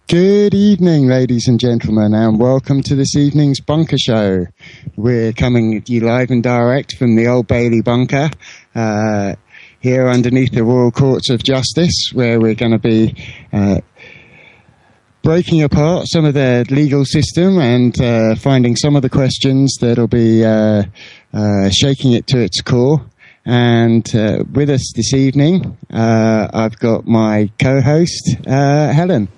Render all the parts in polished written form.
Good evening, ladies and gentlemen, and welcome to this evening's Bunker Show. We're coming to you live and direct from the Old Bailey Bunker, here underneath the Royal Courts of Justice, where we're going to be breaking apart some of the legal system and finding some of the questions that'll be shaking it to its core. And with us this evening, I've got my co-host, Helen.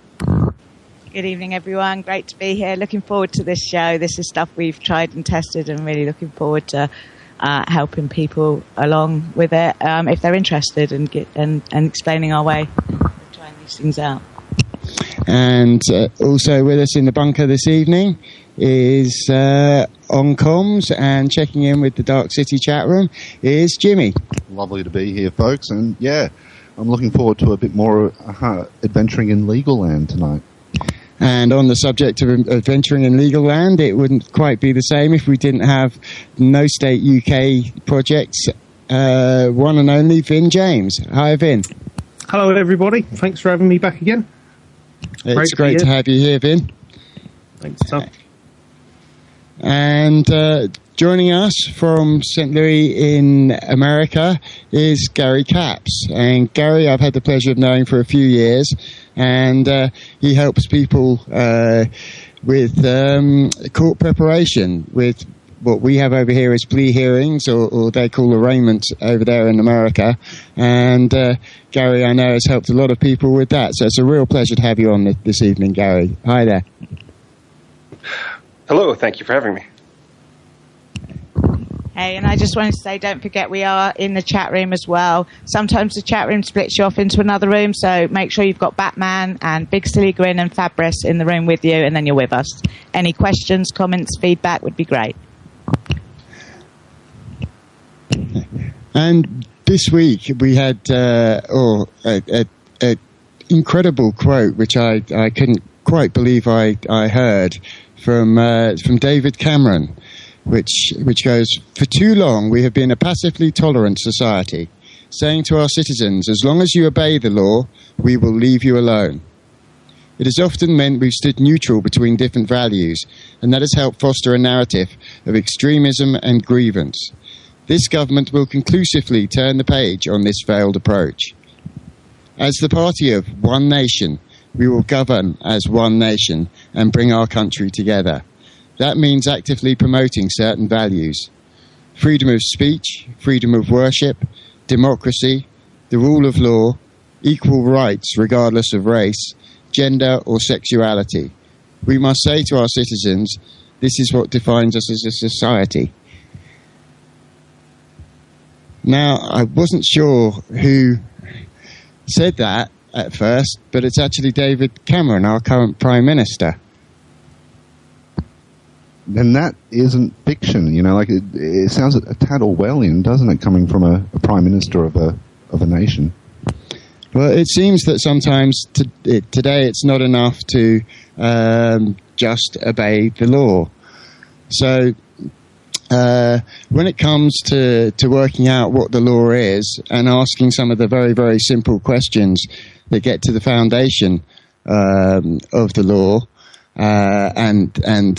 Good evening, everyone. Great to be here. Looking forward to this show. This is stuff we've tried and tested, and really looking forward to helping people along with it if they're interested and explaining our way of trying these things out. And also with us in the bunker this evening is on comms and checking in with the Dark City chat room is Jimmy. Lovely to be here, folks, and yeah, I'm looking forward to a bit more adventuring in legal land tonight. And on the subject of adventuring in legal land, it wouldn't quite be the same if we didn't have No State UK Project's one and only Vin James. Hi, Vin. Hello, everybody. Thanks for having me back again. It's great to have you here, Vin. Thanks, Tom. And joining us from St. Louis in America is Gary Capps. And Gary, I've had the pleasure of knowing for a few years, and he helps people with court preparation, with what we have over here as plea hearings, or they call arraignments over there in America. And Gary, I know, has helped a lot of people with that. So it's a real pleasure to have you on this evening, Gary. Hi there. Hello, thank you for having me. Hey, and I just wanted to say, don't forget we are in the chat room as well. Sometimes the chat room splits you off into another room, so make sure you've got Batman and Big Silly Grin and Fabrice in the room with you, and then you're with us. Any questions, comments, feedback would be great. And this week we had an incredible quote, which I couldn't quite believe I heard from David Cameron, which goes, "For too long we have been a passively tolerant society, saying to our citizens, as long as you obey the law, we will leave you alone. It has often meant we've stood neutral between different values, and that has helped foster a narrative of extremism and grievance. This government will conclusively turn the page on this failed approach. As the party of one nation, we will govern as one nation and bring our country together. That means actively promoting certain values: freedom of speech, freedom of worship, democracy, the rule of law, equal rights regardless of race, gender or sexuality. We must say to our citizens, this is what defines us as a society." Now, I wasn't sure who said that at first, but it's actually David Cameron, our current Prime Minister. And that isn't fiction, you know, like it sounds a tad Orwellian, doesn't it, coming from a Prime Minister of a nation? Well, it seems that sometimes today it's not enough to just obey the law. So when it comes to working out what the law is and asking some of the very, very simple questions that get to the foundation of the law and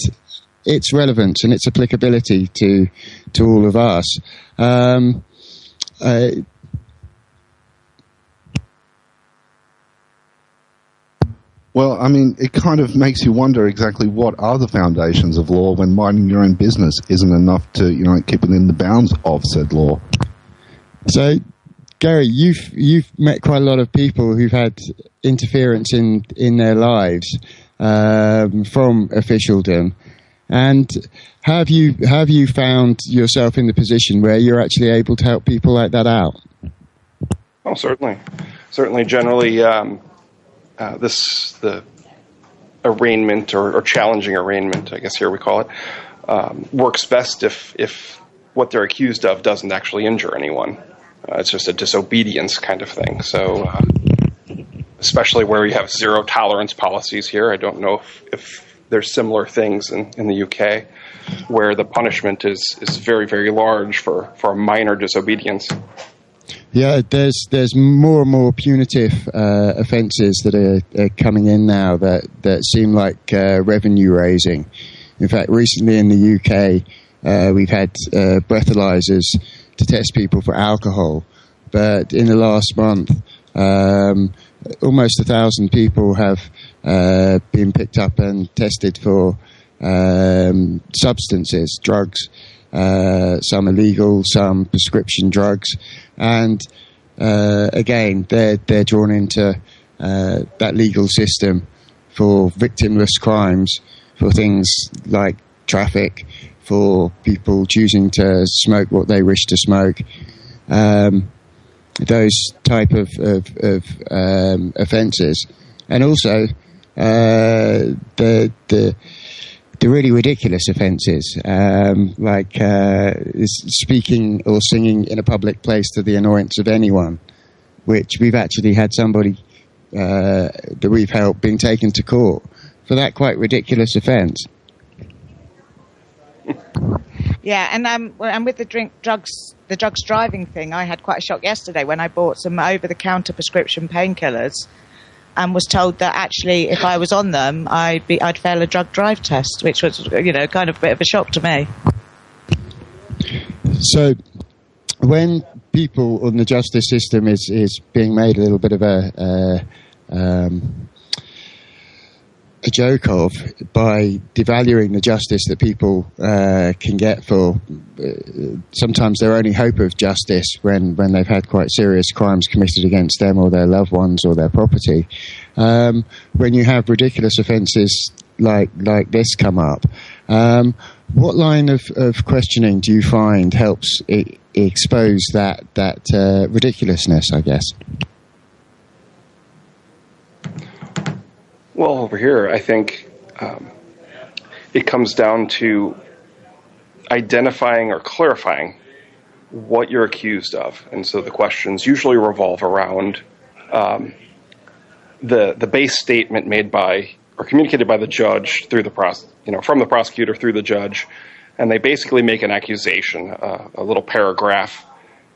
its relevance and its applicability to all of us, well, I mean, it kind of makes you wonder exactly what are the foundations of law when minding your own business isn't enough to, you know, keep within the bounds of said law. So, Gary, you've met quite a lot of people who've had interference in their lives from officialdom, and have you found yourself in the position where you're actually able to help people like that out? Oh, certainly. Generally, the arraignment or challenging arraignment, I guess here we call it, works best if what they're accused of doesn't actually injure anyone. It's just a disobedience kind of thing. So, especially where we have zero tolerance policies here, I don't know if there's similar things in the UK where the punishment is very, very large for minor disobedience. Yeah, there's more and more punitive offences that are coming in now that seem like revenue raising. In fact, recently in the UK, we've had breathalyzers to test people for alcohol, but in the last month, almost 1,000 people have been picked up and tested for substances, drugs. Some illegal, some prescription drugs, and again, they're drawn into that legal system for victimless crimes, for things like traffic, for people choosing to smoke what they wish to smoke. Those type of offences, and also the really ridiculous offences, like speaking or singing in a public place to the annoyance of anyone, which we've actually had somebody that we've helped being taken to court for that quite ridiculous offence. Yeah, and with the drugs driving thing, I had quite a shock yesterday when I bought some over-the-counter prescription painkillers, and was told that actually, if I was on them, I'd fail a drug drive test, which was, kind of a bit of a shock to me. So, when people on the justice system is being made a little bit of a joke of by devaluing the justice that people can get for sometimes their only hope of justice when they've had quite serious crimes committed against them or their loved ones or their property. When you have ridiculous offences like this come up, what line of questioning do you find helps expose that ridiculousness, I guess? Well, over here, I think it comes down to identifying or clarifying what you're accused of. And so the questions usually revolve around the base statement made by or communicated by the judge through from the prosecutor through the judge. And they basically make an accusation, a little paragraph,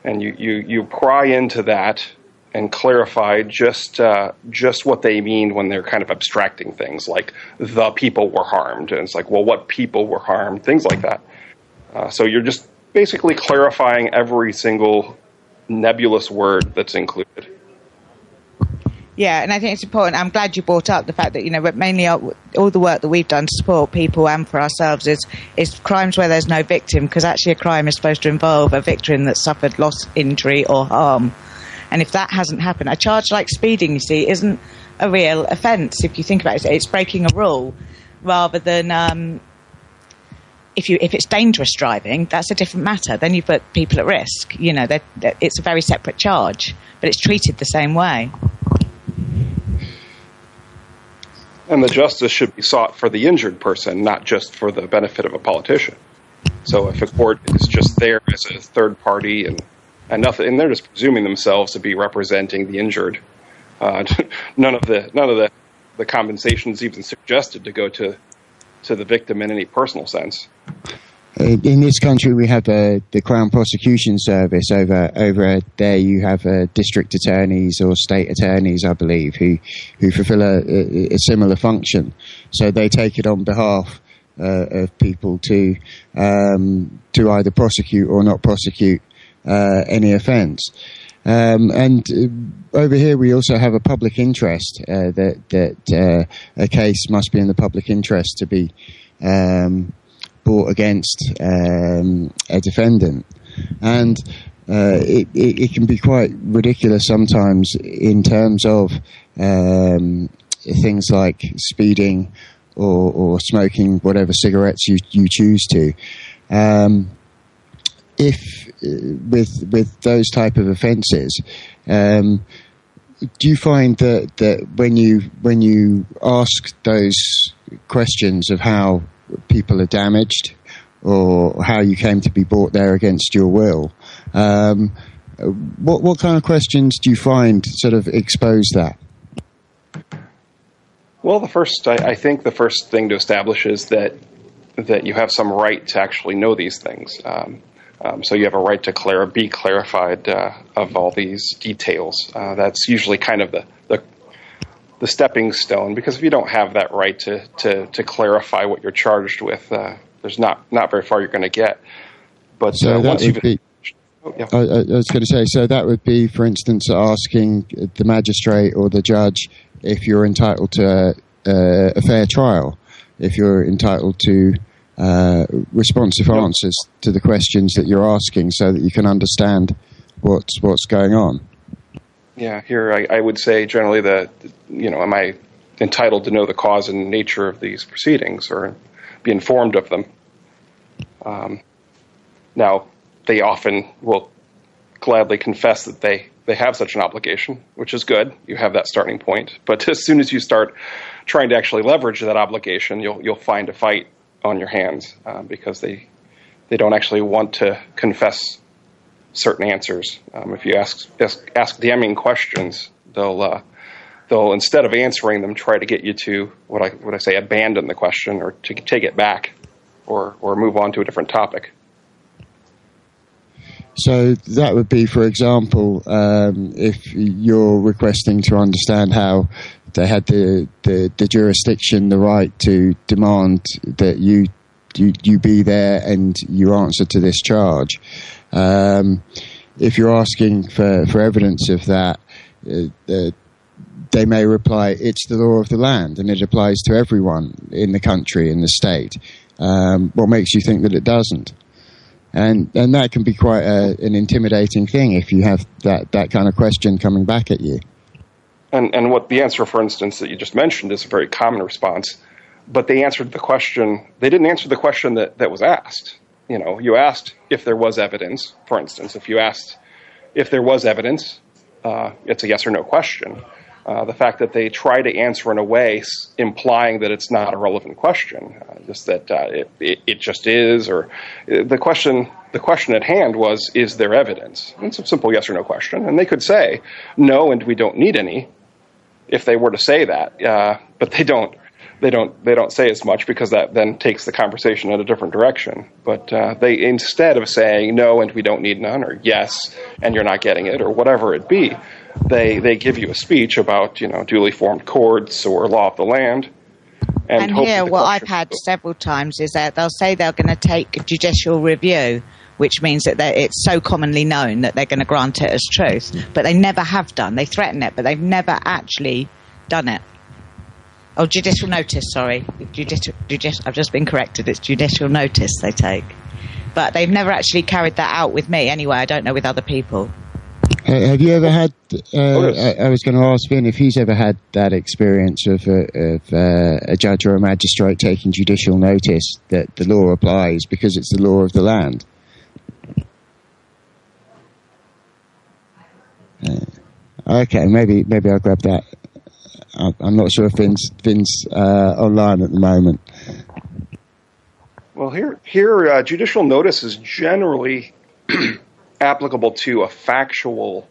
and you pry into that and clarify just what they mean when they're kind of abstracting things like the people were harmed. And it's like, well, what people were harmed? Things like that. So you're just basically clarifying every single nebulous word that's included. Yeah, and I think it's important. I'm glad you brought up the fact that, mainly all the work that we've done to support people and for ourselves is crimes where there's no victim, because actually a crime is supposed to involve a victim that suffered loss, injury or harm. And if that hasn't happened, a charge like speeding, you see, isn't a real offence. If you think about it, it's breaking a rule rather than if it's dangerous driving, that's a different matter. Then you put people at risk. It's a very separate charge, but it's treated the same way. And the justice should be sought for the injured person, not just for the benefit of a politician. So if a court is just there as a third party and nothing, and they're just presuming themselves to be representing the injured, none of the compensation is even suggested to go to the victim in any personal sense. In this country, we have the Crown Prosecution Service. Over there, you have district attorneys or state attorneys, I believe, who fulfil a similar function. So they take it on behalf of people to either prosecute or not prosecute any offence. And over here, we also have a public interest that a case must be in the public interest to be brought against a defendant, and it can be quite ridiculous sometimes in terms of things like speeding or smoking whatever cigarettes you choose to. If with those type of offences, do you find that when you ask those questions of how people are damaged or how you came to be brought there against your will, what kind of questions do you find sort of expose that? Well, I think the first thing to establish is that you have some right to actually know these things. So you have a right to be clarified of all these details. That's usually kind of the stepping stone, because if you don't have that right to clarify what you're charged with, there's not very far you're going to get. But so once you've... I was going to say, so that would be, for instance, asking the magistrate or the judge if you're entitled to a fair trial, if you're entitled to responsive answers to the questions that you're asking, so that you can understand what's going on. Yeah, here I would say generally that, am I entitled to know the cause and nature of these proceedings or be informed of them? Now, they often will gladly confess that they have such an obligation, which is good. You have that starting point. But as soon as you start trying to actually leverage that obligation, you'll find a fight on your hands because they don't actually want to confess certain answers. If you ask damning questions, they'll instead of answering them, try to get you to what I say abandon the question or to take it back or move on to a different topic. So that would be, for example, if you're requesting to understand how they had the jurisdiction, the right to demand that you be there and you answer to this charge. If you're asking for evidence of that, they may reply, it's the law of the land and it applies to everyone in the country, in the state. What makes you think that it doesn't? And that can be quite an intimidating thing if you have that kind of question coming back at you. And what the answer, for instance, that you just mentioned is a very common response. But they answered the question. They didn't answer the question that was asked. You asked if there was evidence. For instance, if you asked if there was evidence, it's a yes or no question. The fact that they try to answer in a way implying that it's not a relevant question, just that it just is, or the question at hand was, is there evidence? It's a simple yes or no question, and they could say no, and we don't need any, if they were to say that, but they don't. They don't say as much because that then takes the conversation in a different direction. But they, instead of saying no and we don't need none, or yes and you're not getting it, or whatever it be, they give you a speech about duly formed courts or law of the land. And here, what I've had several times is that they'll say they're going to take a judicial review, which means that it's so commonly known that they're going to grant it as truth, but they never have done. They threaten it, but they've never actually done it. Oh, judicial notice, sorry. I've just been corrected. It's judicial notice they take. But they've never actually carried that out with me anyway. I don't know with other people. Have you ever had, I was going to ask Vin if he's ever had that experience of a judge or a magistrate taking judicial notice that the law applies because it's the law of the land? Okay, maybe I'll grab that. I'm not sure if Vin's online at the moment. Well, here, judicial notice is generally applicable to a factual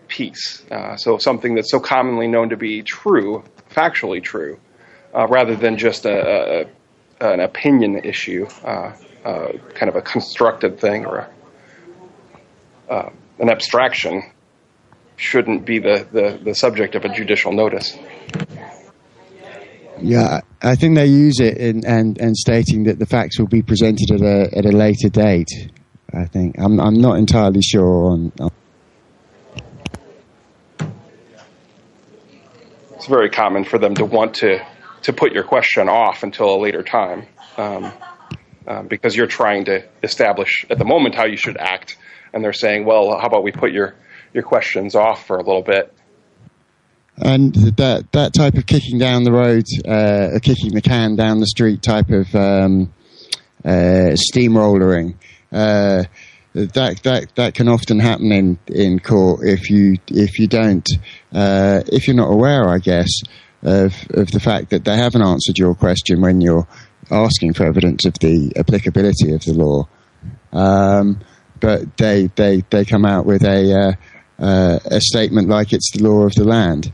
piece. So something that's so commonly known to be true, factually true, rather than just an opinion issue, kind of a constructed thing or an abstraction. Shouldn't be the subject of a judicial notice. Yeah, I think they use it in stating that the facts will be presented at a later date. I think I'm not entirely sure on. It's very common for them to want to put your question off until a later time, because you're trying to establish at the moment how you should act, and they're saying, well, how about we put your questions off for a little bit. And that type of kicking down the road, kicking the can down the street type of steamrollering, that can often happen in court if you're not aware, I guess, of the fact that they haven't answered your question when you're asking for evidence of the applicability of the law. But they come out with a statement like it's the law of the land.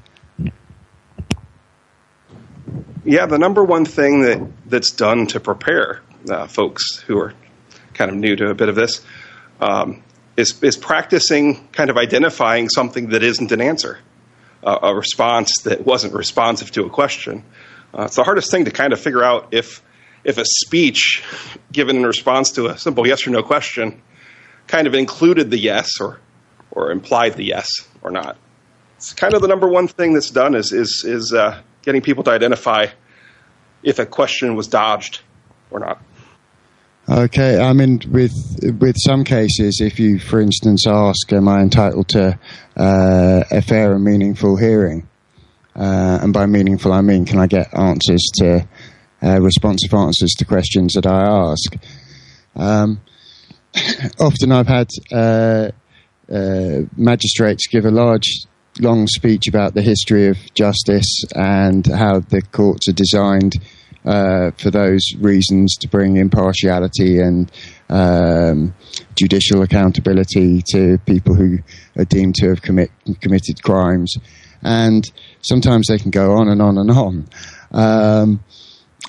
Yeah, the number one thing that's done to prepare folks who are kind of new to a bit of this, is practicing kind of identifying something that isn't an answer, a response that wasn't responsive to a question. It's the hardest thing to kind of figure out if a speech given in response to a simple yes or no question kind of included the yes or implied the yes or not. It's kind of the number one thing that's done is getting people to identify if a question was dodged or not. Okay, I mean, with some cases, if you, for instance, ask, am I entitled to a fair and meaningful hearing? And by meaningful, I mean, can I get answers to responsive answers to questions that I ask? Often I've had magistrates give a long speech about the history of justice and how the courts are designed for those reasons, to bring impartiality and judicial accountability to people who are deemed to have committed crimes. And sometimes they can go on and on and on.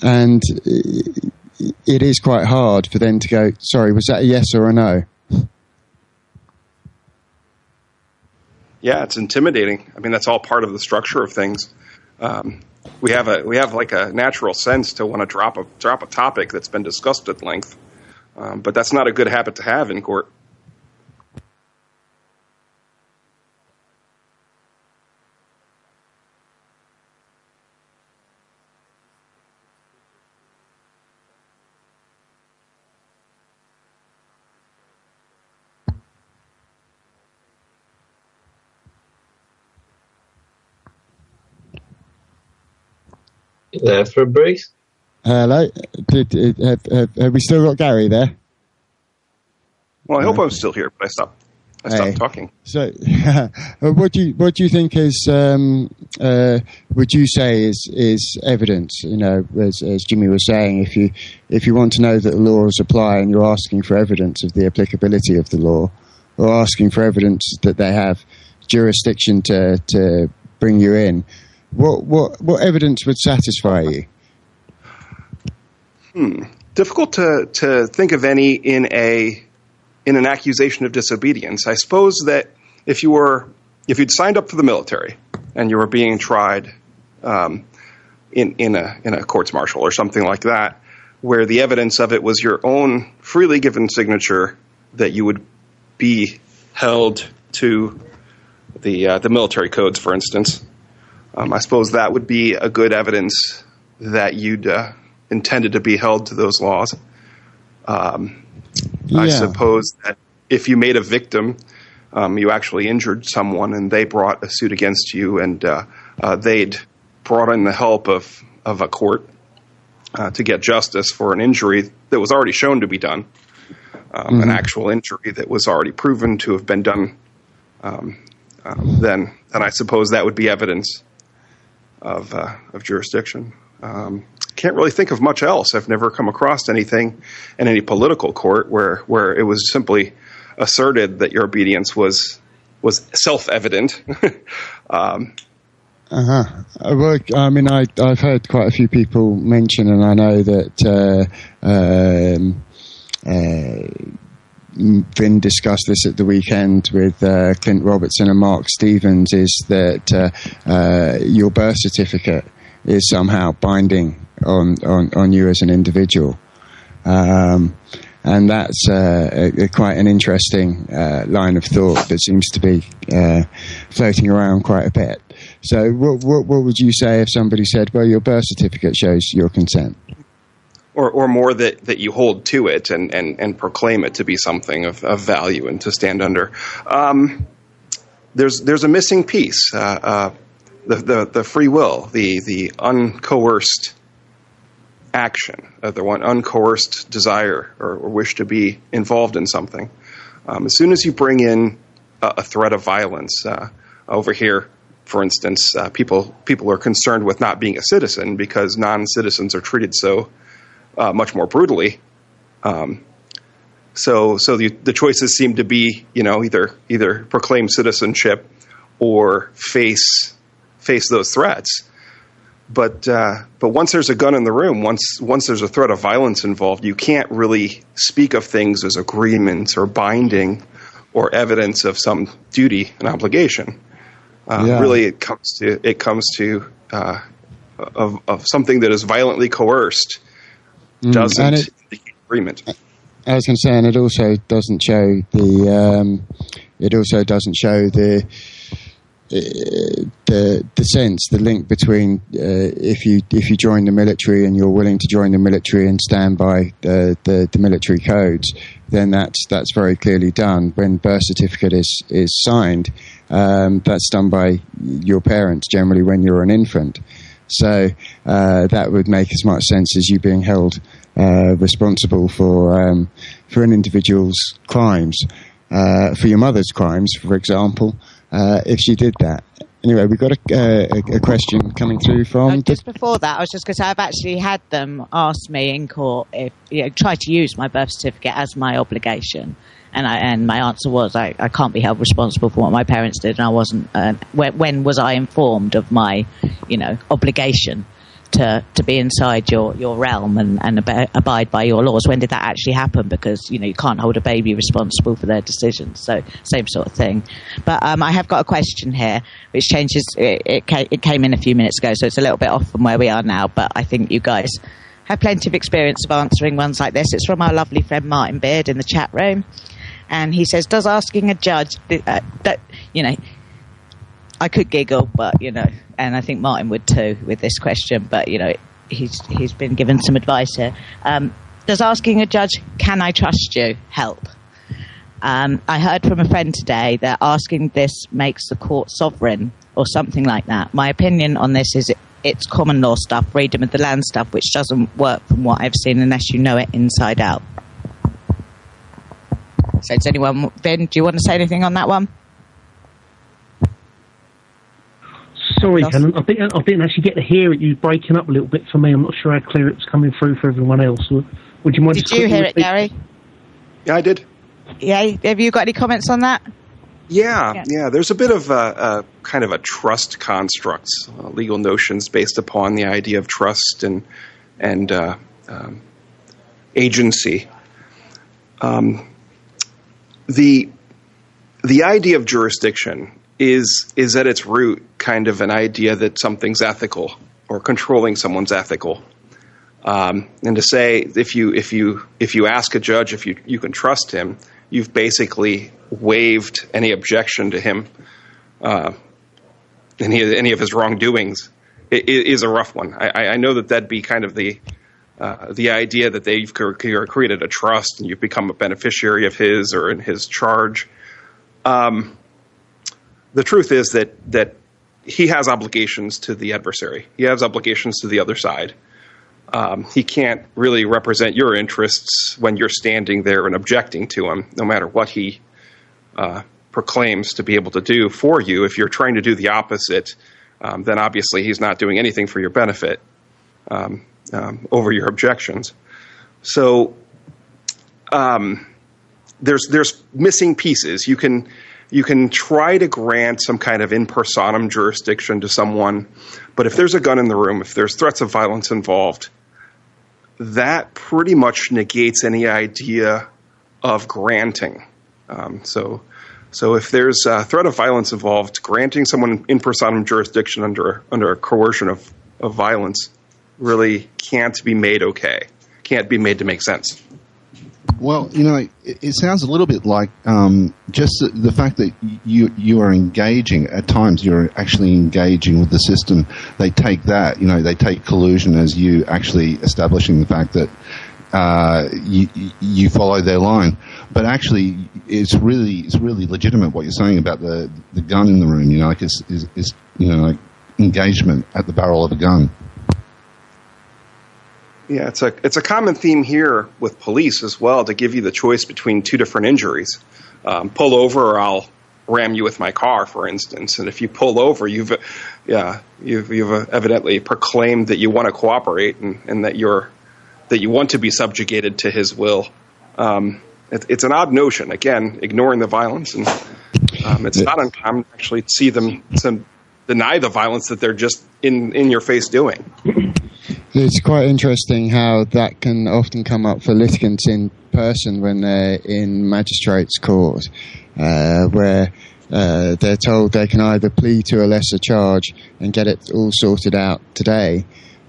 And it is quite hard for them to go, sorry, was that a yes or a no? Yeah, it's intimidating. I mean, that's all part of the structure of things. We have like a natural sense to want to drop a topic that's been discussed at length, but that's not a good habit to have in court. Fabrice? Hello. Have we still got Gary there? Well, I hope I'm still here, but I stopped talking. So, what do you think is would you say is evidence? You know, as Jimmy was saying, if you want to know that the laws apply and you're asking for evidence of the applicability of the law, or asking for evidence that they have jurisdiction to bring you in, what evidence would satisfy you? Difficult to think of any in an accusation of disobedience. I suppose that if you'd signed up for the military and you were being tried in a courts martial or something like that, where the evidence of it was your own freely given signature, that you would be held to the military codes, for instance. I suppose that would be a good evidence that you'd intended to be held to those laws. I suppose that if you made a victim, you actually injured someone and they brought a suit against you, and they'd brought in the help of a court to get justice for an injury that was already shown to be done, an actual injury that was already proven to have been done, then I suppose that would be evidence of jurisdiction. Can't really think of much else. I've never come across anything in any political court where it was simply asserted that your obedience was self-evident. Well, I mean, I've heard quite a few people mention, and I know that Vin discussed this at the weekend with Clint Robertson and Mark Stevens, is that your birth certificate is somehow binding on you as an individual. And that's quite an interesting line of thought that seems to be floating around quite a bit. So what would you say if somebody said, well, your birth certificate shows your consent? Or more that you hold to it and proclaim it to be something of value and to stand under. There's a missing piece, the free will, the uncoerced action, the one uncoerced desire or wish to be involved in something. As soon as you bring in a threat of violence, over here, for instance, people are concerned with not being a citizen because non-citizens are treated so much more brutally. So the choices seem to be, either proclaim citizenship or face those threats. But once there's a gun in the room, once there's a threat of violence involved, you can't really speak of things as agreements or binding or evidence of some duty and obligation. Really, it comes to of something that is violently coerced doesn't indicate agreement. I was going to say, and it also doesn't show the sense, the link between if you join the military and you're willing to join the military and stand by the military codes, then that's very clearly done. When birth certificate is signed, that's done by your parents generally when you're an infant. So that would make as much sense as you being held responsible for an individual's crimes, for your mother's crimes, for example. If she did that. Anyway, we've got a question coming through from... Just before that, I was just going to say I've actually had them ask me in court if try to use my birth certificate as my obligation, and my answer was I can't be held responsible for what my parents did, and I wasn't. When was I informed of my obligation to be inside your realm and abide by your laws? When did that actually happen? Because you can't hold a baby responsible for their decisions. So same sort of thing. But I have got a question here which changes. It came in a few minutes ago, so it's a little bit off from where we are now. But I think you guys have plenty of experience of answering ones like this. It's from our lovely friend Martin Beard in the chat room, and he says, "Does asking a judge I could giggle, but and I think Martin would too with this question. But he's been given some advice here. Does asking a judge, "Can I trust you?" help? I heard from a friend today that asking this makes the court sovereign or something like that. My opinion on this is it's common law stuff, freedom of the land stuff, which doesn't work from what I've seen unless you know it inside out. So does anyone, Vin, do you want to say anything on that one? Sorry, Helen, I didn't actually get to hear it. You were breaking up a little bit for me. I'm not sure how clear it was coming through for everyone else. Would you mind? Did you hear it, Gary? Yeah, I did. Yeah, have you got any comments on that? Yeah. There's a bit of a kind of a trust construct, legal notions based upon the idea of trust and agency. The idea of jurisdiction is at its root kind of an idea that something's ethical or controlling someone's ethical. And to say if you ask a judge if you can trust him, you've basically waived any objection to him, any of his wrongdoings. It is a rough one. I know that'd be kind of the idea that they've created a trust and you've become a beneficiary of his or in his charge. The truth is that he has obligations to the adversary. He has obligations to the other side. He can't really represent your interests when you're standing there and objecting to him, no matter what he proclaims to be able to do for you. If you're trying to do the opposite, then obviously he's not doing anything for your benefit over your objections. So there's missing pieces. You can try to grant some kind of in personam jurisdiction to someone, but if there's a gun in the room, if there's threats of violence involved, that pretty much negates any idea of granting. So if there's a threat of violence involved, granting someone in personam jurisdiction under a coercion of violence really can't be made okay. Can't be made to make sense. Well, it sounds a little bit like just the fact that you are engaging, at times you're actually engaging with the system. They take that, they take collusion as you actually establishing the fact that you follow their line. But actually, it's really legitimate what you're saying about the gun in the room. It's like engagement at the barrel of a gun. Yeah, it's a common theme here with police as well, to give you the choice between two different injuries. Pull over or I'll ram you with my car, for instance. And if you pull over, you've evidently proclaimed that you want to cooperate and that you want to be subjugated to his will. It's an odd notion. Again, ignoring the violence, and it's not uncommon to actually see them deny the violence that they're just in your face doing. It's quite interesting how that can often come up for litigants in person when they're in magistrates' court, where they're told they can either plead to a lesser charge and get it all sorted out today,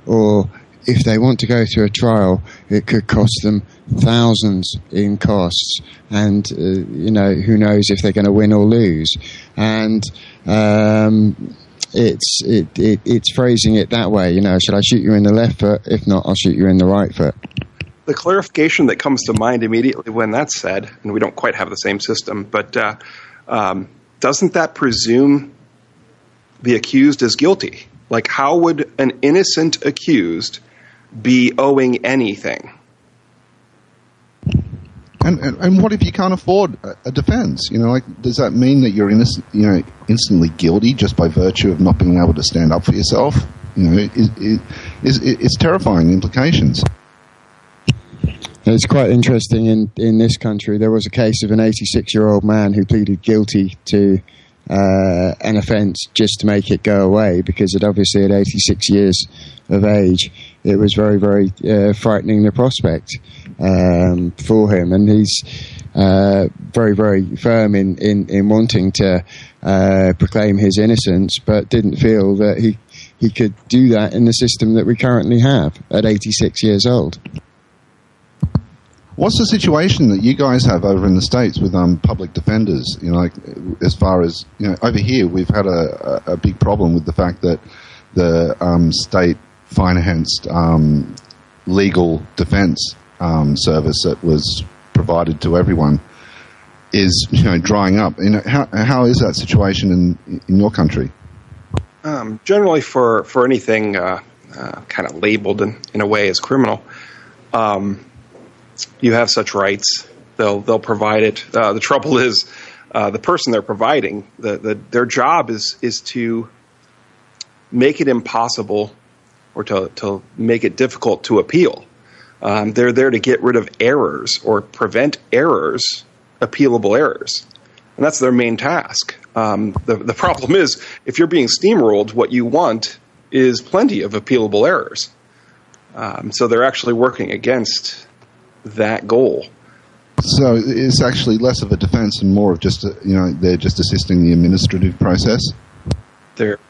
or if they want to go through a trial, it could cost them thousands in costs, and who knows if they're going to win or lose. And it's phrasing it that way. Should I shoot you in the left foot? If not, I'll shoot you in the right foot. The clarification that comes to mind immediately when that's said, and we don't quite have the same system, but doesn't that presume the accused is guilty? Like, how would an innocent accused be owing anything? And what if you can't afford a defense? Does that mean that you're innocent, instantly guilty just by virtue of not being able to stand up for yourself? It's terrifying implications. It's quite interesting. In this country, there was a case of an 86-year-old man who pleaded guilty to an offence just to make it go away, because obviously at 86 years of age, it was very, very frightening, the prospect for him. And he's very, very firm in wanting to proclaim his innocence, but didn't feel that he could do that in the system that we currently have at 86 years old. What's the situation that you guys have over in the States with public defenders? As far as, over here, we've had a big problem with the fact that the state-financed legal defense service that was provided to everyone is, drying up. How is that situation in your country? Generally, for anything kind of labeled in a way as criminal, you have such rights. They'll provide it. The trouble is, the person they're providing, their job is to make it impossible, or to make it difficult to appeal. They're there to get rid of errors or prevent errors, appealable errors, and that's their main task. The problem is, if you're being steamrolled, what you want is plenty of appealable errors. So they're actually working against that goal. So it's actually less of a defense and more of just they're just assisting the administrative process. They're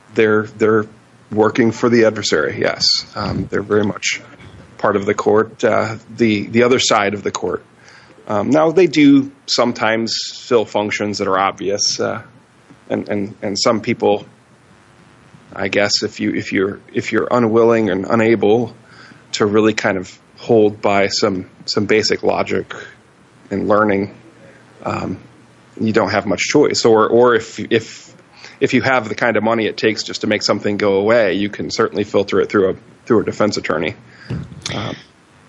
working for the adversary. Yes, they're very much part of the court, the other side of the court. Now they do sometimes fill functions that are obvious, and some people, I guess, if you're unwilling and unable to really kind of hold by some basic logic and learning, you don't have much choice. Or if you have the kind of money it takes just to make something go away, you can certainly filter it through a defense attorney.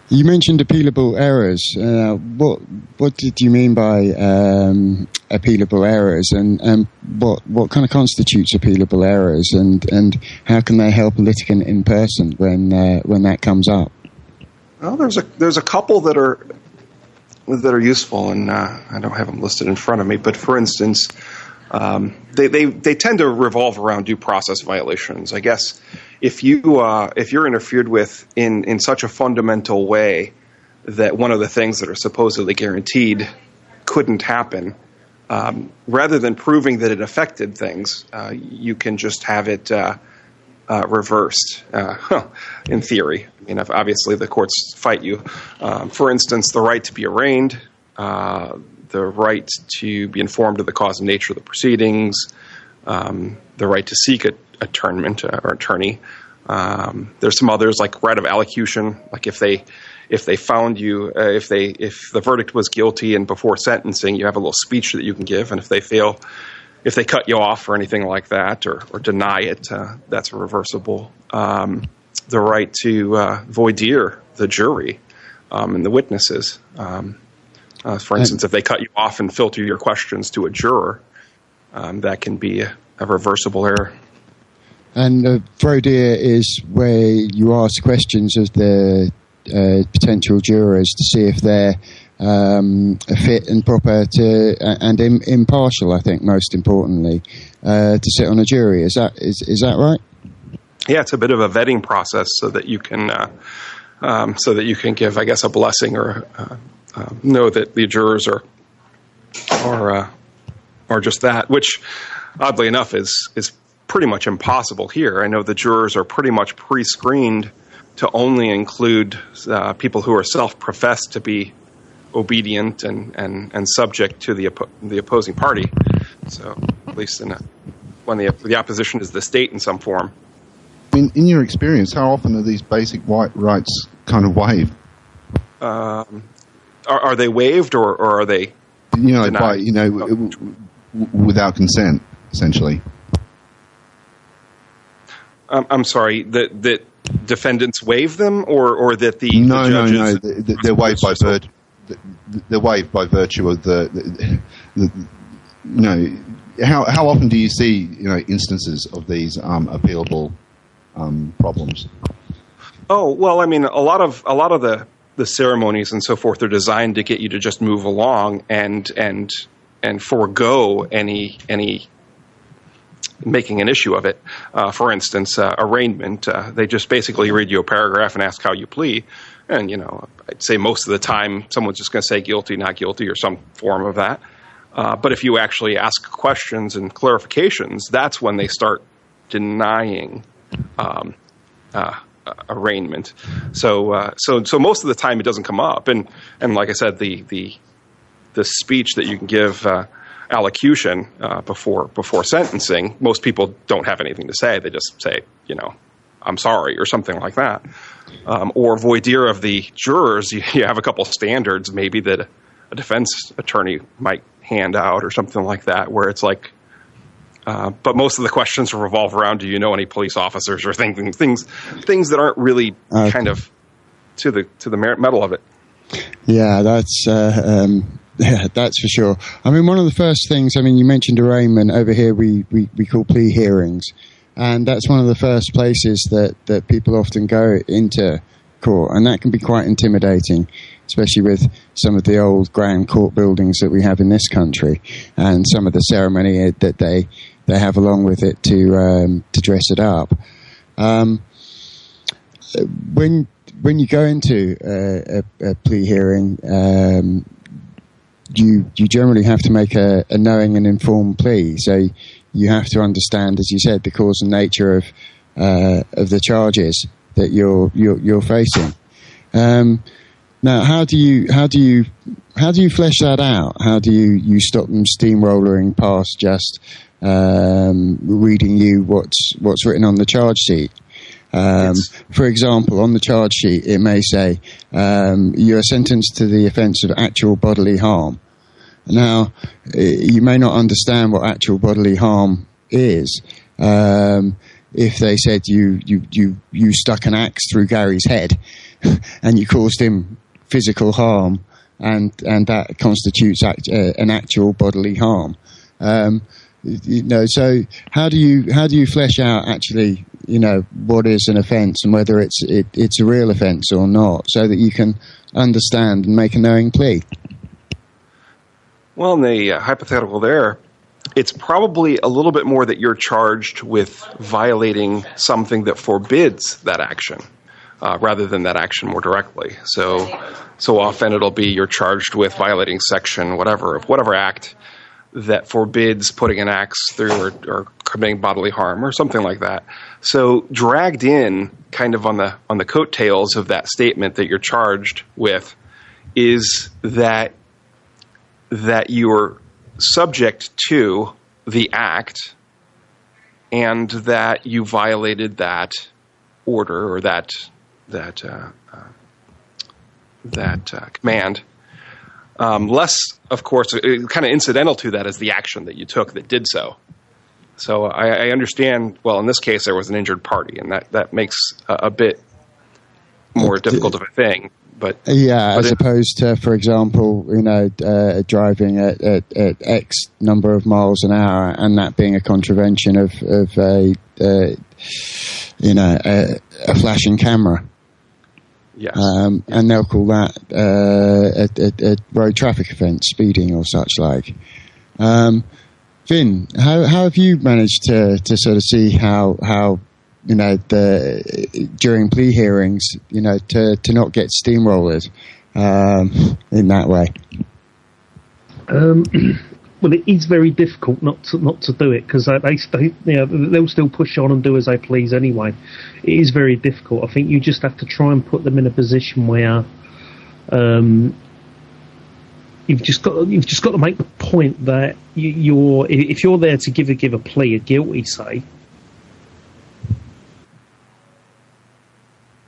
You mentioned appealable errors. What did you mean by appealable errors, and what kind of constitutes appealable errors, and how can they help a litigant in person when that comes up? Well, there's a couple that are useful, and I don't have them listed in front of me. But for instance, they tend to revolve around due process violations. I guess if you're interfered with in such a fundamental way that one of the things that are supposedly guaranteed couldn't happen, rather than proving that it affected things, you can just have it reversed. In theory, obviously the courts fight you. For instance, the right to be arraigned, the right to be informed of the cause and nature of the proceedings, the right to seek attorney. There's some others, like right of allocution, like if they found you, if the verdict was guilty and before sentencing, you have a little speech that you can give, and if they cut you off or anything like that, or deny it, that's reversible. The right to voir dire the jury and the witnesses. For instance, if they cut you off and filter your questions to a juror, that can be a reversible error. And voir dire is where you ask questions of the potential jurors to see if they're fit and proper and impartial, I think, most importantly. to sit on a jury. Is that right? Yeah, it's a bit of a vetting process so that you can give, I guess, a blessing or know that the jurors are just that, which oddly enough is pretty much impossible here. I know the jurors are pretty much pre-screened to only include people who are self-professed to be obedient and subject to the opposing party. So at least when the opposition is the state in some form. In your experience, how often are these basic rights kind of waived? Are they waived or are they denied? Without consent, essentially? I'm sorry, that defendants waive them, or that the judges... No. They're waived by virtue. They're waived by virtue of the How often do you see instances of these appealable problems? Oh well, I mean, a lot of the ceremonies and so forth are designed to get you to just move along and forego any making an issue of it. For instance, arraignment. They just basically read you a paragraph and ask how you plead. And, I'd say most of the time someone's just going to say guilty, not guilty, or some form of that. But if you actually ask questions and clarifications, that's when they start denying arraignment. So most of the time it doesn't come up. And like I said, the speech that you can give allocution before sentencing, most people don't have anything to say. They just say, I'm sorry, or something like that. Or voir dire of the jurors, you have a couple standards maybe that a defense attorney might hand out or something like that, where it's like, but most of the questions revolve around, do you know any police officers, or things that aren't really kind of to the metal of it. Yeah, that's for sure. I mean, one of the first things, you mentioned arraignment. Over here we call plea hearings. And that's one of the first places that people often go into court. And that can be quite intimidating, especially with some of the old grand court buildings that we have in this country, and some of the ceremony that they have along with it to dress it up. When you go into a plea hearing, you generally have to make a knowing and informed plea. So you have to understand, as you said, the cause and nature of the charges that you're facing. Now, how do you flesh that out? How do you stop them steamrolling past just reading you what's written on the charge sheet? For example, on the charge sheet, it may say you are sentenced to the offence of actual bodily harm. Now, you may not understand what actual bodily harm is. If they said you stuck an axe through Gary's head and you caused him physical harm, and that constitutes an actual bodily harm. So how do you flesh out actually, what is an offence and whether it's a real offence or not, so that you can understand and make a knowing plea? Well, in the hypothetical there, it's probably a little bit more that you're charged with violating something that forbids that action, rather than that action more directly. So often it'll be you're charged with violating section whatever act that forbids putting an axe through or committing bodily harm or something like that. So dragged in kind of on the coattails of that statement that you're charged with is that you're subject to the act and that you violated that order or that command. Less, of course, kind of incidental to that is the action that you took that did so. So I understand, well, in this case, there was an injured party, and that makes a bit more difficult of a thing. But as opposed to, for example, driving at X number of miles an hour, and that being a contravention of a flashing camera. Yes. And they'll call that a road traffic offence, speeding or such like. Vin, how have you managed to sort of see how during plea hearings, to not get steamrolled in that way? Well, it is very difficult not to do it, because they'll still push on and do as they please anyway. It is very difficult. I think you just have to try and put them in a position where you've just got to make the point that if you're there to give a plea, a guilty, say,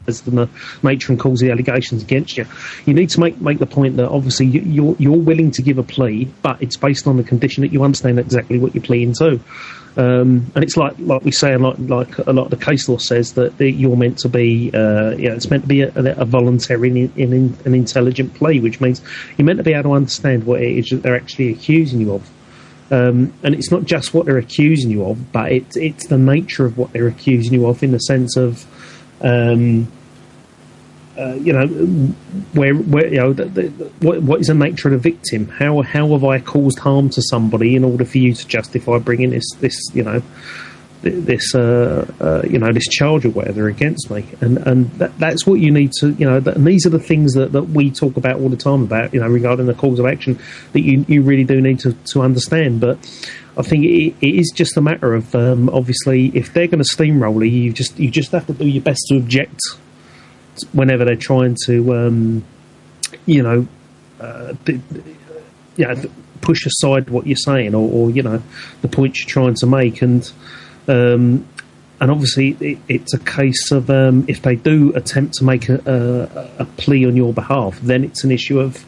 as the nature and cause of the allegations against you, you need to make the point that obviously you're willing to give a plea, but it's based on the condition that you understand exactly what you're pleading to. And it's like we say, and like a lot of the case law says, that you're meant to be, it's meant to be a voluntary and an intelligent plea, which means you're meant to be able to understand what it is that they're actually accusing you of. And it's not just what they're accusing you of, but it's the nature of what they're accusing you of, in the sense of, what is the nature of the victim? How have I caused harm to somebody in order for you to justify bringing this charge or whatever against me? And that's what you need to, and these are the things that we talk about all the time about, regarding the cause of action, that you really do need to understand. But I think it is just a matter of, obviously, if they're going to steamroll you, you just have to do your best to object whenever they're trying to, push aside what you're saying, or the points you're trying to make. And obviously it's a case of, if they do attempt to make a plea on your behalf, then it's an issue of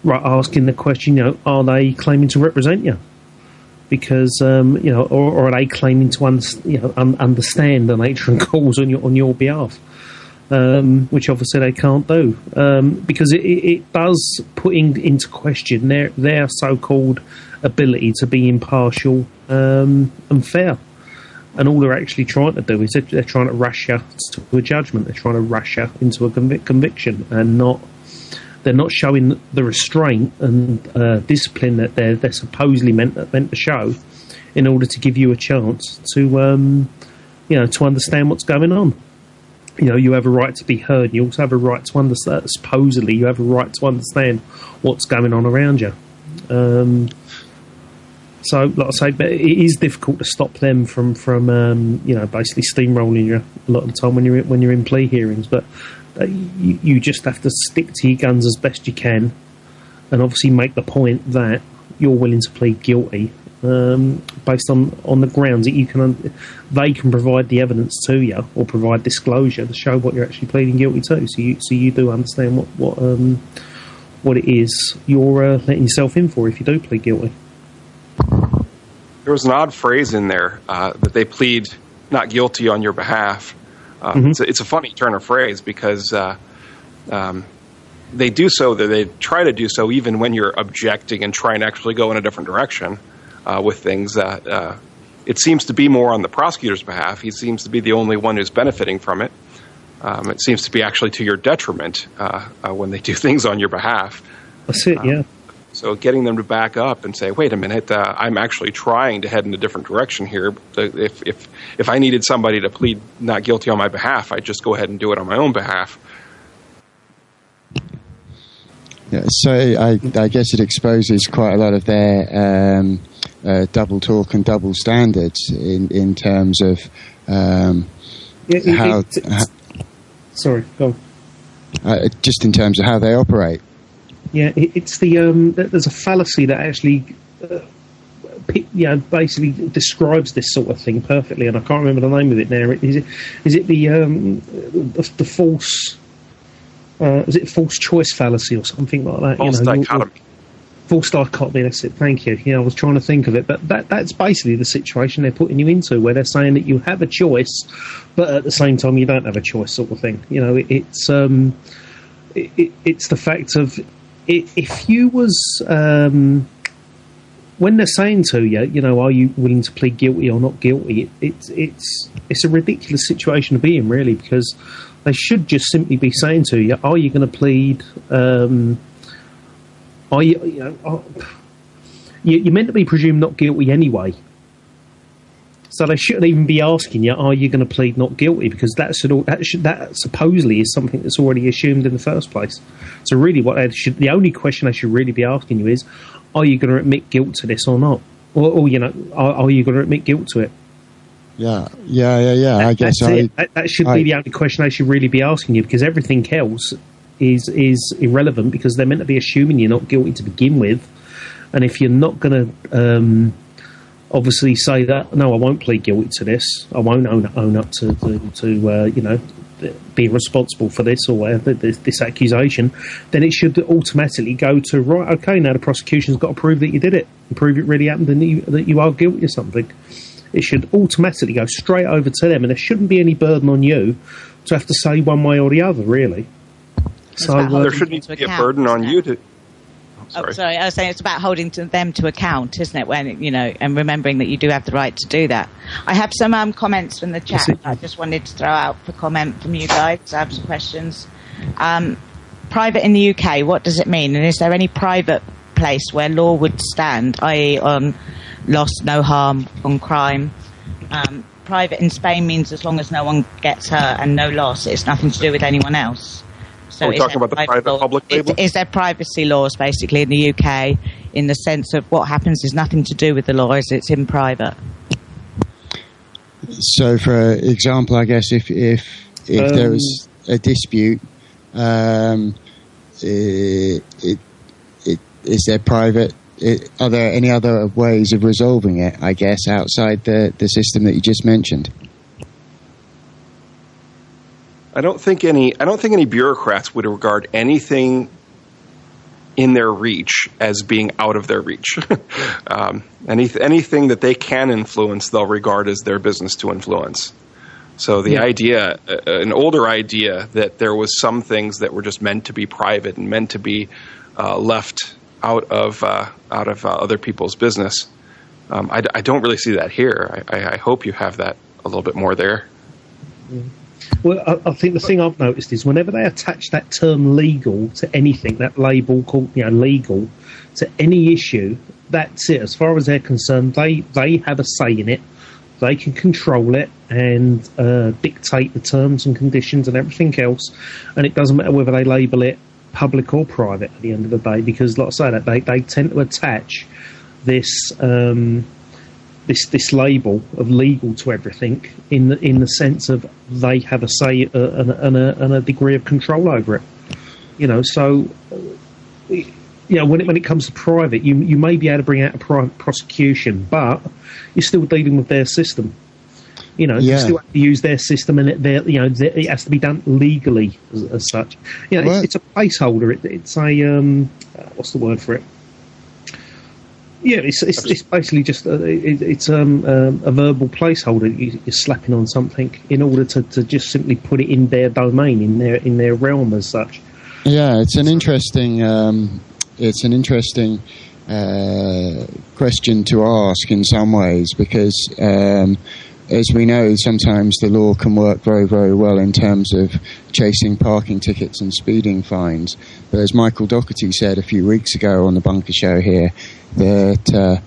asking the question, are they claiming to represent you? Because or are they claiming to understand the nature and cause on your behalf? Which obviously they can't do, because it does put into question their so-called ability to be impartial and fair. And all they're actually trying to do is they're trying to rush you to a judgment. They're trying to rush you into a conviction, and they're not showing the restraint and discipline that they're supposedly meant to show, in order to give you a chance to to understand what's going on. You have a right to be heard. You also have a right to understand. Supposedly, you have a right to understand what's going on around you. So, like I say, but it is difficult to stop them from basically steamrolling you a lot of the time when you're in plea hearings. But you just have to stick to your guns as best you can, and obviously make the point that you're willing to plead guilty, based on the grounds that they can provide the evidence to you, or provide disclosure to show what you're actually pleading guilty to. So you do understand what it is you're letting yourself in for if you do plead guilty. There was an odd phrase in there that they plead not guilty on your behalf. It's a funny turn of phrase, because they do so, that they try to do so even when you're objecting and trying to actually go in a different direction with things that it seems to be more on the prosecutor's behalf. He seems to be the only one who's benefiting from it. It seems to be actually to your detriment when they do things on your behalf. That's it, yeah. So getting them to back up and say, wait a minute, I'm actually trying to head in a different direction here. If I needed somebody to plead not guilty on my behalf, I'd just go ahead and do it on my own behalf. Yeah, so I guess it exposes quite a lot of their double talk and double standards in terms of sorry, go on. Just in terms of how they operate. Yeah, it's there's a fallacy that actually, basically describes this sort of thing perfectly, and I can't remember the name of it now. Is it the false? Is it false choice fallacy or something like that? False dichotomy. False dichotomy. That's it. Thank you. I was trying to think of it, but that's basically the situation they're putting you into, where they're saying that you have a choice, but at the same time you don't have a choice, sort of thing. It's the fact of, if you was when they're saying to you, are you willing to plead guilty or not guilty? It's a ridiculous situation to be in, really, because they should just simply be saying to you, are you going to plead? you're meant to be presumed not guilty anyway. So they shouldn't even be asking you, are you going to plead not guilty? Because that supposedly is something that's already assumed in the first place. So really the only question they should really be asking you is, are you going to admit guilt to this or not? Or you know, are you going to admit guilt to it? Yeah. I guess that should be the only question they should really be asking you, because everything else is irrelevant, because they're meant to be assuming you're not guilty to begin with. And if you're not going to obviously say that, no, I won't plead guilty to this, I won't own up to you know, be responsible for this or whatever, this accusation, then it should automatically go to, right, okay, now the prosecution's got to prove that you did it, and prove it really happened, and that you are guilty of something. It should automatically go straight over to them, and there shouldn't be any burden on you to have to say one way or the other, really. So there shouldn't be a burden on you to... Sorry, I was saying it's about holding them to account, isn't it? When, you know, and remembering that you do have the right to do that. I have some comments from the chat I just wanted to throw out for comment from you guys. I have some questions. Private in the UK, what does it mean? And is there any private place where law would stand, i.e. on loss, no harm, on crime? Private in Spain means as long as no one gets hurt and no loss, it's nothing to do with anyone else. So are we talking about the private-public label? Is there privacy laws, basically, in the UK, in the sense of what happens is nothing to do with the law, as it's in private? So, for example, I guess if there was a dispute, is there private? Are there any other ways of resolving it, I guess, outside the system that you just mentioned? I don't think any bureaucrats would regard anything in their reach as being out of their reach. Anything that they can influence, they'll regard as their business to influence. So the idea, an older idea, that there was some things that were just meant to be private and meant to be left out of other people's business. I don't really see that here. I hope you have that a little bit more there. Mm. Well, I think the thing I've noticed is whenever they attach that term legal to anything, that label called, you know, legal, to any issue, that's it. As far as they're concerned, they have a say in it. They can control it and dictate the terms and conditions and everything else. And it doesn't matter whether they label it public or private at the end of the day, because, like I say, that they tend to attach this this label of legal to everything in the sense of they have a say and a degree of control over it. You know, so you know, when it comes to private, you may be able to bring out a private prosecution, but you're still dealing with their system. You know, you still have to use their system, and it has to be done legally as such. You know, it's a placeholder. It's a what's the word for it? Yeah, it's basically just a verbal placeholder you're slapping on something in order to just simply put it in their domain, in their realm as such. Yeah, it's an interesting question to ask in some ways, because as we know, sometimes the law can work very, very well in terms of chasing parking tickets and speeding fines. But as Michael Doherty said a few weeks ago on the Bunker Show here, that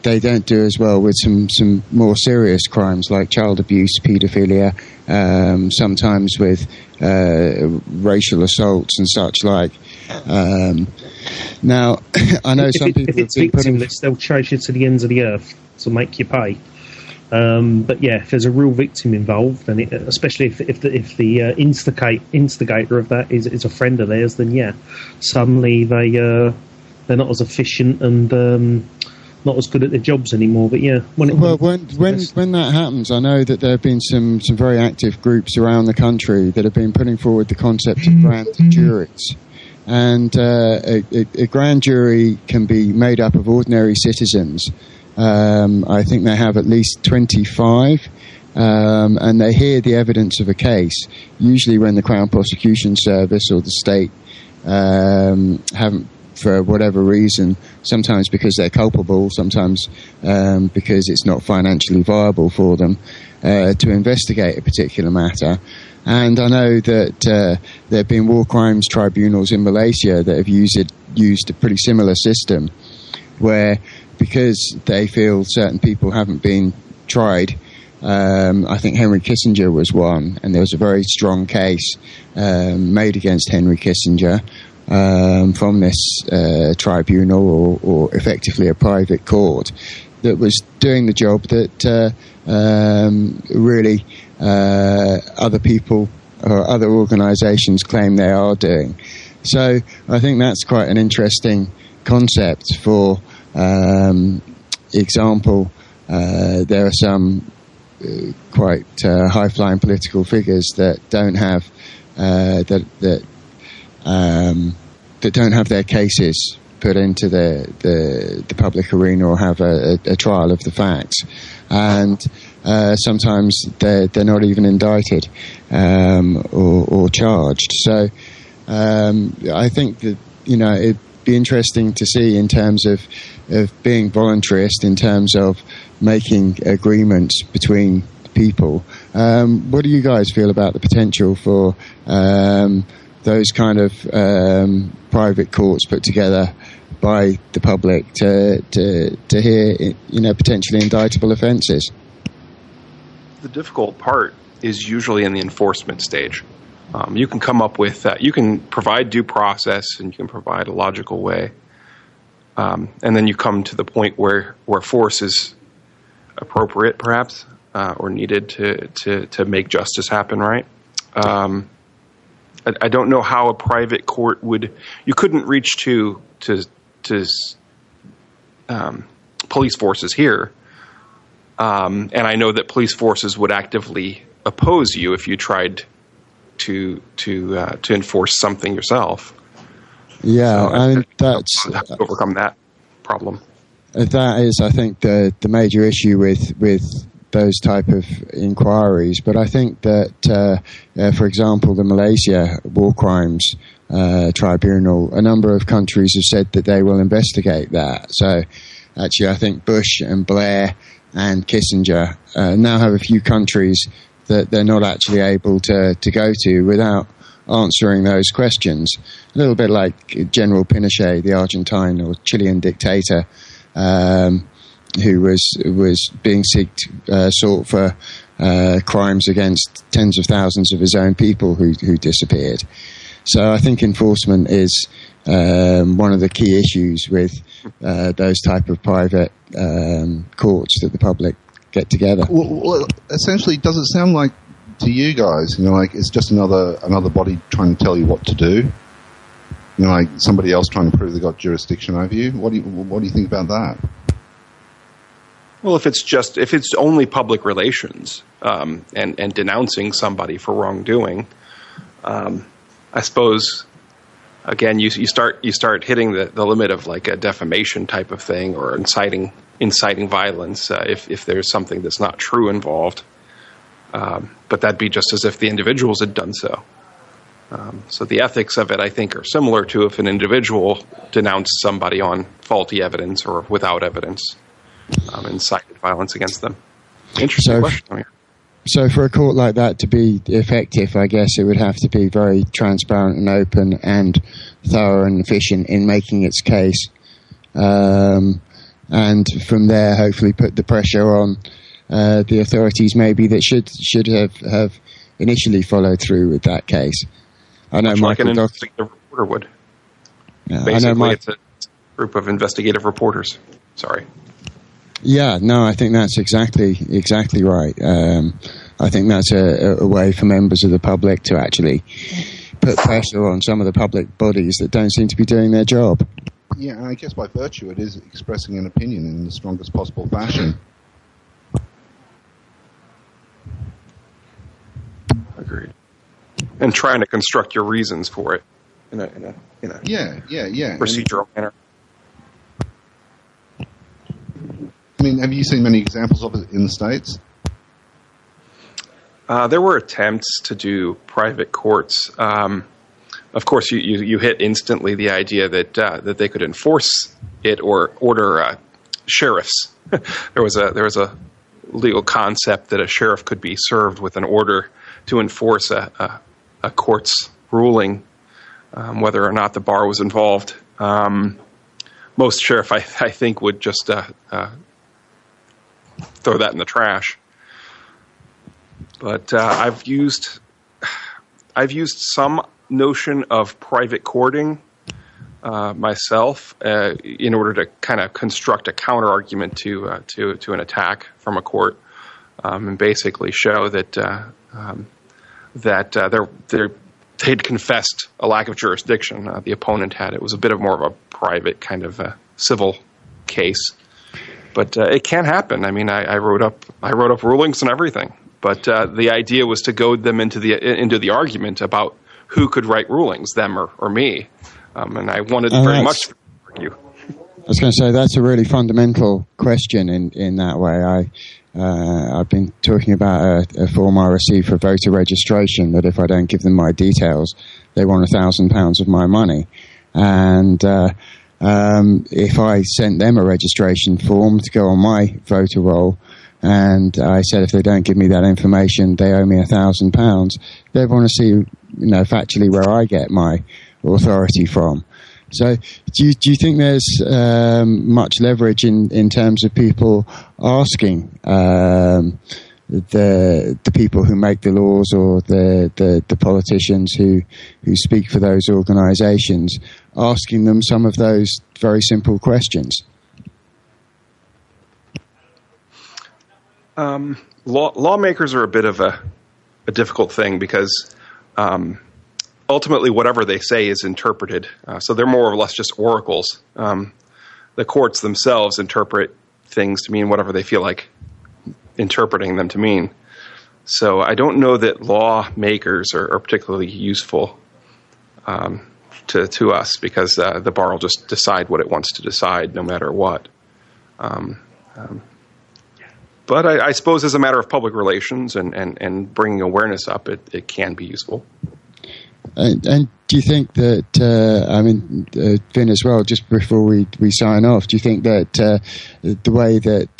they don't do as well with some more serious crimes like child abuse, paedophilia, sometimes with racial assaults and such like. Now, I know some people have been putting... They'll chase you to the ends of the earth to make you pay. But yeah, if there's a real victim involved, and especially if the instigator of that is a friend of theirs, then yeah, suddenly they're not as efficient and not as good at their jobs anymore. But yeah, when that happens, I know that there have been some very active groups around the country that have been putting forward the concept of grand juries. And a grand jury can be made up of ordinary citizens. I think they have at least 25, and they hear the evidence of a case, usually when the Crown Prosecution Service or the state haven't, for whatever reason, sometimes because they're culpable, sometimes because it's not financially viable for them, to investigate a particular matter. And I know that there have been war crimes tribunals in Malaysia that have used used a pretty similar system, where because they feel certain people haven't been tried. I think Henry Kissinger was one, and there was a very strong case made against Henry Kissinger from this tribunal, or effectively a private court, that was doing the job that really other people or other organisations claim they are doing. So I think that's quite an interesting concept. For example, there are some quite high-flying political figures that don't have that don't have their cases put into the public arena, or have a trial of the facts, and sometimes they're not even indicted or charged. So I think that it'd be interesting to see, in terms of being voluntarist, in terms of making agreements between people. What do you guys feel about the potential for those kind of private courts put together by the public to hear potentially indictable offences? The difficult part is usually in the enforcement stage. You can come up with that. You can provide due process, and you can provide a logical way. And then you come to the point where force is appropriate, perhaps, or needed to make justice happen, right? I don't know how a private court would. You couldn't reach to police forces here, and I know that police forces would actively oppose you if you tried to enforce something yourself. Yeah, so I mean, that's how to overcome that problem. That is, I think, the major issue with those type of inquiries. But I think that, for example, the Malaysia War Crimes Tribunal, a number of countries have said that they will investigate that. So actually, I think Bush and Blair and Kissinger now have a few countries that they're not actually able to go to without answering those questions. A little bit like General Pinochet, the Argentine or Chilean dictator, who was being sought for crimes against tens of thousands of his own people who disappeared. So I think enforcement is one of the key issues with those type of private courts that the public get together. Well, essentially, does it sound like to you guys, like it's just another body trying to tell you what to do? Like somebody else trying to prove they got jurisdiction over you? What do you think about that? Well, if it's only public relations and denouncing somebody for wrongdoing, I suppose again you start hitting the limit of like a defamation type of thing, or inciting violence if there's something that's not true involved. But that'd be just as if the individuals had done so. So the ethics of it, I think, are similar to if an individual denounced somebody on faulty evidence or without evidence, incited violence against them. Interesting question. So for a court like that to be effective, I guess it would have to be very transparent and open and thorough and efficient in making its case. And from there, hopefully put the pressure on the authorities maybe that should have initially followed through with that case. I know like an investigative reporter would. Yeah, basically, it's a group of investigative reporters. Sorry. Yeah, no, I think that's exactly right. I think that's a way for members of the public to actually put pressure on some of the public bodies that don't seem to be doing their job. Yeah, and I guess by virtue it is expressing an opinion in the strongest possible fashion. Agreed. And trying to construct your reasons for it in a procedural manner. I mean, have you seen many examples of it in the States? There were attempts to do private courts. Of course, you hit instantly the idea that they could enforce it or order sheriffs. There was a legal concept that a sheriff could be served with an order to enforce a court's ruling, whether or not the bar was involved Most sheriff, I think, would just throw that in the trash. But I've used some notion of private courting myself in order to kind of construct a counter argument to an attack from a court, and basically show that they'd confessed a lack of jurisdiction. The opponent had. It was a bit of more of a private kind of civil case, but it can happen. I mean, I wrote up rulings and everything, but the idea was to goad them into the argument about who could write rulings, them or me, and I wanted very much to argue. I was going to say that's a really fundamental question in that way. I've been talking about a form I received for voter registration, that if I don't give them my details, they want £1,000 of my money. And if I sent them a registration form to go on my voter roll, and I said if they don't give me that information, they owe me £1,000, they want to see, factually where I get my authority from. So do you think there's much leverage in terms of people asking the people who make the laws or the politicians who speak for those organisations, asking them some of those very simple questions? Lawmakers are a bit of a difficult thing because ultimately whatever they say is interpreted. So they're more or less just oracles. The courts themselves interpret things to mean whatever they feel like interpreting them to mean. So I don't know that lawmakers are particularly useful to us, because the bar will just decide what it wants to decide no matter what. But I suppose as a matter of public relations and bringing awareness up, it can be useful. And do you think that, Vin as well, just before we sign off, do you think that the way that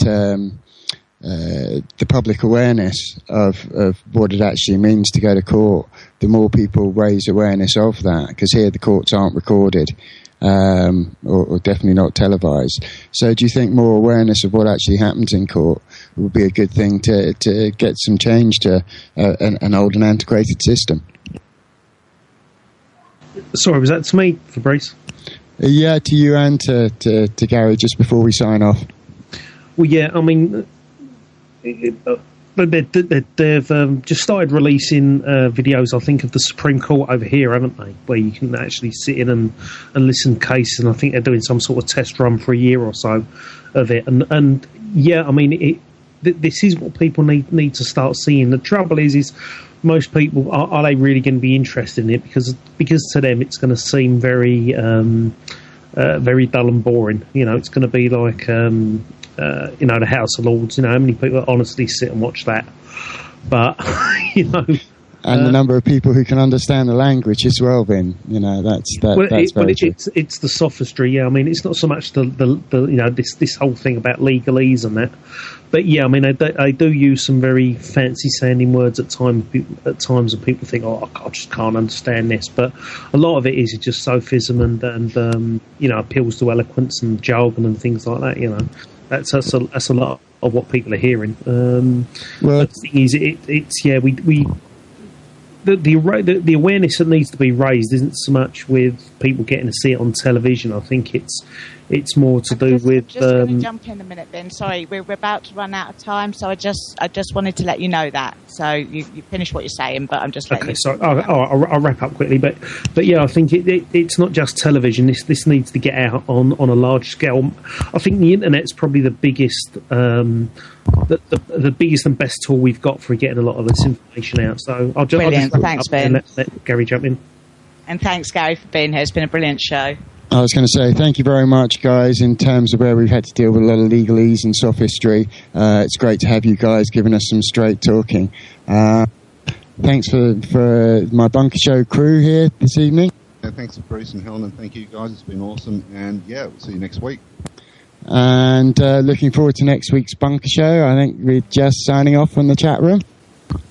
the public awareness of what it actually means to go to court, the more people raise awareness of that, because here the courts aren't recorded, or definitely not televised. So do you think more awareness of what actually happens in court would be a good thing to get some change to an old and antiquated system? Sorry, was that to me, Fabrice? Yeah, to you and to Gary, just before we sign off. Well, yeah, I mean, they've just started releasing videos, I think, of the Supreme Court over here, haven't they? Where you can actually sit in and listen to cases, and I think they're doing some sort of test run for a year or so of it. And yeah, I mean, this is what people need to start seeing. The trouble is most people, are they really going to be interested in it? Because to them it's going to seem very very dull and boring. It's going to be like the House of Lords. How many people honestly sit and watch that? But and the number of people who can understand the language as well, Ben. That's very true. It's the sophistry. Yeah, I mean, it's not so much the this whole thing about legalese and that. But yeah, I mean, I do use some very fancy sounding words at times, and people think, I just can't understand this. But a lot of it is just sophism and appeals to eloquence and jargon and things like that. That's a lot of what people are hearing. Well, the thing is, the awareness that needs to be raised isn't so much with people getting to see it on television. I think it's more to do with. Just going to jump in a minute, Ben. Sorry, we're about to run out of time, so I just wanted to let you know that. So you finish what you're saying, but I'm just letting you. Okay, so I'll wrap up quickly, but yeah, I think it's not just television. This needs to get out on a large scale. I think the internet's probably the biggest. The biggest and best tool we've got for getting a lot of this information out. So I'll just thanks, Ben. And let Gary jump in. And thanks, Gary, for being here. It's been a brilliant show. I was going to say thank you very much, guys, in terms of where we've had to deal with a lot of legalese and sophistry. It's great to have you guys giving us some straight talking. Thanks for my Bunker Show crew here this evening. Thanks to Bruce and Helen, and thank you, guys. It's been awesome. And, yeah, we'll see you next week. And looking forward to next week's Bunker Show. I think we're just signing off from the chat room.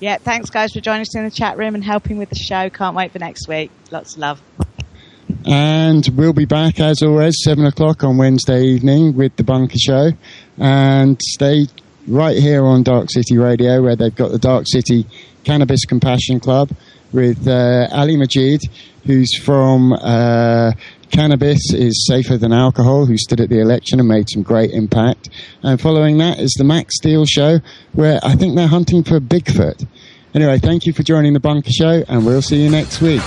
Yeah, thanks, guys, for joining us in the chat room and helping with the show. Can't wait for next week. Lots of love. And we'll be back, as always, 7 o'clock on Wednesday evening with The Bunker Show. And stay right here on Dark City Radio, where they've got the Dark City Cannabis Compassion Club with Ali Majid, who's from Cannabis is Safer Than Alcohol, who stood at the election and made some great impact. And following that is the Max Steel Show, where I think they're hunting for Bigfoot. Anyway, thank you for joining The Bunker Show, and we'll see you next week.